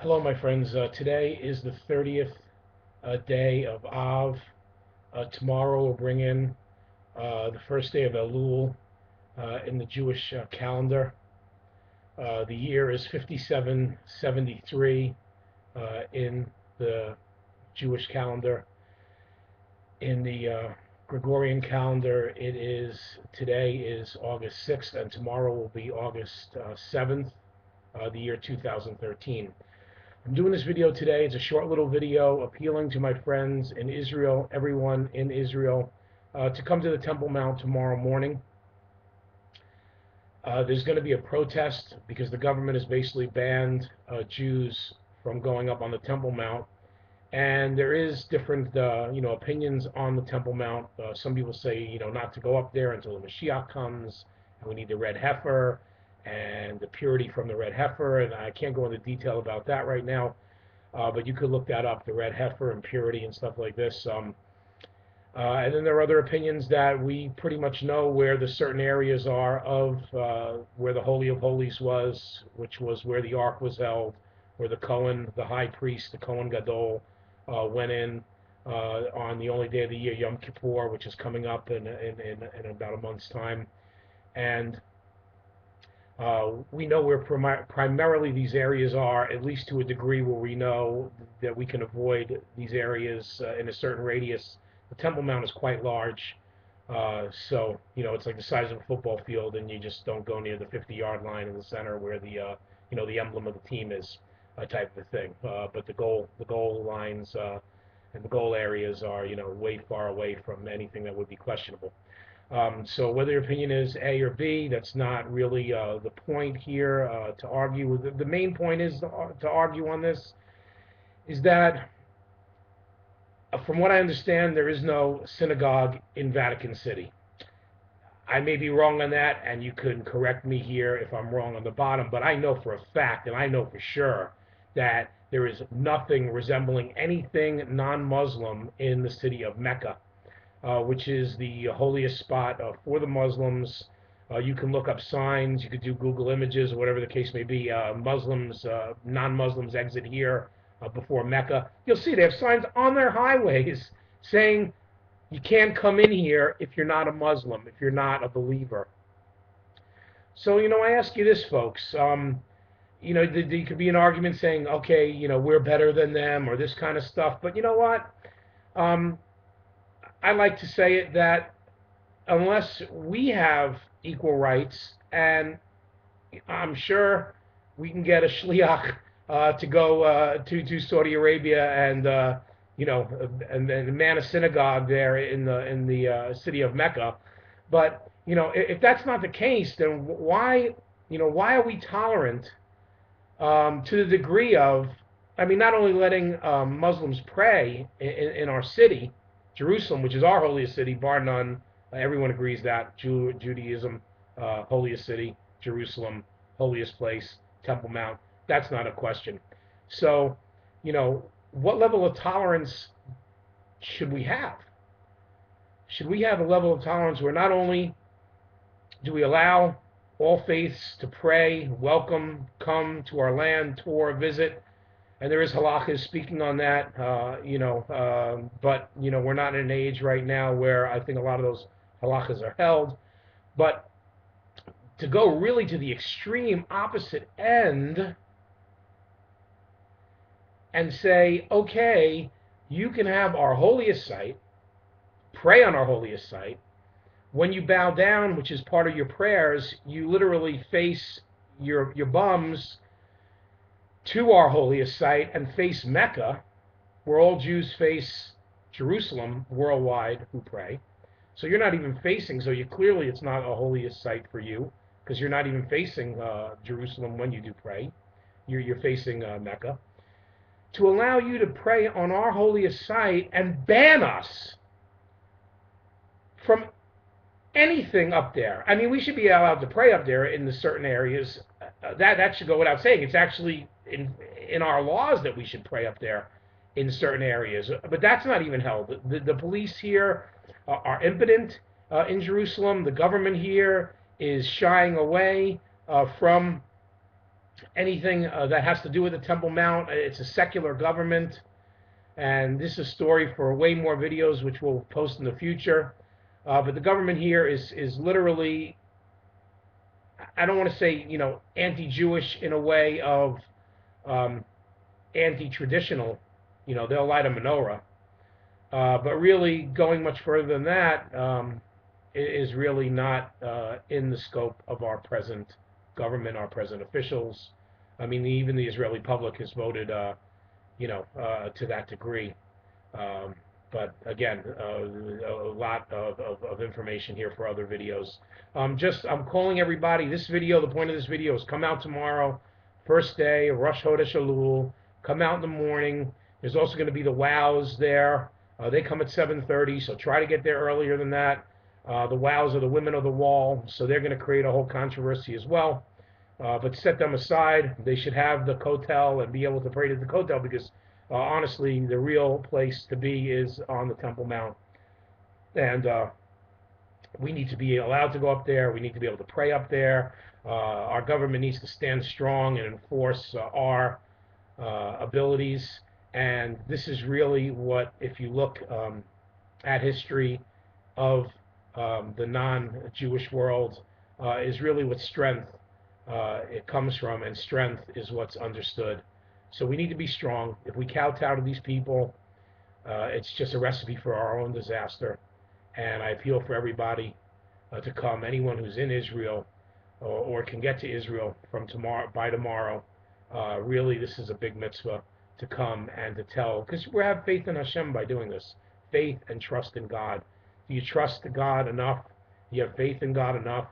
Hello, my friends. Today is the 30th day of Av. Tomorrow will bring in the first day of Elul in the Jewish calendar. The year is 5773 in the Jewish calendar. In the Gregorian calendar, today is August 6th, and tomorrow will be August 7th, the year 2013. I'm doing this video today. It's a short little video appealing to my friends in Israel, everyone in Israel, to come to the Temple Mount tomorrow morning. There's going to be a protest because the government has basically banned Jews from going up on the Temple Mount. And there is different, opinions on the Temple Mount. Some people say, not to go up there until the Mashiach comes, and we need the red heifer and the purity from the red heifer. And I can't go into detail about that right now, but you could look that up, the red heifer and purity and stuff like this. And then there are other opinions that we pretty much know where the certain areas are of where the Holy of Holies was, which was where the Ark was held, where the Cohen, the high priest, the Cohen Gadol, went in on the only day of the year, Yom Kippur, which is coming up in about a month's time. And we know where primarily these areas are, at least to a degree where we know that we can avoid these areas in a certain radius. The Temple Mount is quite large, so it's like the size of a football field, and you just don't go near the 50-yard line in the center where the emblem of the team is, type of a thing. But the goal lines and the goal areas are way far away from anything that would be questionable. So whether your opinion is A or B, that's not really the point here to argue. The main point is to argue on this is that, from what I understand, there is no synagogue in Vatican City. I may be wrong on that, and you can correct me here if I'm wrong on the bottom, but I know for a fact, and I know for sure, that there is nothing resembling anything non-Muslim in the city of Mecca, which is the holiest spot for the Muslims. You can look up signs, you could do Google Images, or whatever the case may be. Non-Muslims exit here before Mecca. You'll see they have signs on their highways saying you can't come in here if you're not a Muslim, if you're not a believer. So, I ask you this, folks. There could be an argument saying, okay, we're better than them, or this kind of stuff. But you know what? I like to say it that unless we have equal rights, and I'm sure we can get a shliach to go to Saudi Arabia and and man a synagogue there in the city of Mecca. But if that's not the case, then why are we tolerant to the degree of, not only letting Muslims pray in our city, Jerusalem, which is our holiest city, bar none. Everyone agrees that Judaism, holiest city, Jerusalem, holiest place, Temple Mount. That's not a question. So, what level of tolerance should we have? Should we have a level of tolerance where not only do we allow all faiths to pray, welcome, come to our land, tour, visit, and there is halachas speaking on that, but we're not in an age right now where I think a lot of those halachas are held. But to go really to the extreme opposite end and say, okay, you can have our holiest site, pray on our holiest site. When you bow down, which is part of your prayers, you literally face your bums to our holiest site and face Mecca, where all Jews face Jerusalem worldwide who pray. So you're not even facing, clearly it's not a holiest site for you, because you're not even facing Jerusalem when you do pray. You're facing Mecca. To allow you to pray on our holiest site and ban us from anything up there. We should be allowed to pray up there in the certain areas. That should go without saying. It's actually in our laws that we should pray up there in certain areas. But that's not even held. The police here are impotent in Jerusalem. The government here is shying away from anything that has to do with the Temple Mount. It's a secular government, and this is a story for way more videos, which we'll post in the future. But the government here is literally, I don't want to say, anti-Jewish in a way of um, anti-traditional. They'll light a menorah. But really, going much further than that is really not in the scope of our present government, our present officials. I mean, even the Israeli public has voted, to that degree. Um, but again, a lot of information here for other videos. I'm calling everybody. This video, the point of this video is come out tomorrow, first day, Rosh Chodesh Elul. Come out in the morning. There's also going to be the wows there. They come at 7:30, so try to get there earlier than that. The wows are the women of the wall, so they're going to create a whole controversy as well. But set them aside. They should have the kotel and be able to pray to the kotel because honestly, the real place to be is on the Temple Mount. And we need to be allowed to go up there. We need to be able to pray up there. Our government needs to stand strong and enforce our abilities. And this is really what, if you look at history of the non-Jewish world, is really what strength it comes from, and strength is what's understood. So we need to be strong. If we kowtow to these people, it's just a recipe for our own disaster. And I appeal for everybody to come. Anyone who's in Israel or can get to Israel from by tomorrow. Really, this is a big mitzvah to come and to tell, because we have faith in Hashem by doing this. Faith and trust in God. Do you trust God enough? Do you have faith in God enough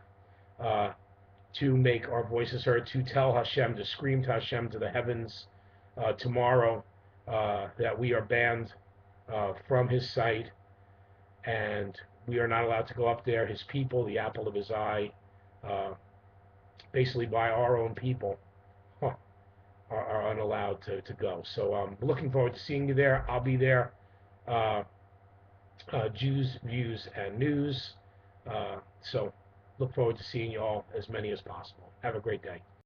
to make our voices heard, to tell Hashem, to scream to Hashem, to the heavens tomorrow that we are banned from His sight, and we are not allowed to go up there. His people, the apple of His eye, basically by our own people, are unallowed to go. So I'm looking forward to seeing you there. I'll be there. Jews, Views, and News. So look forward to seeing you all, as many as possible. Have a great day.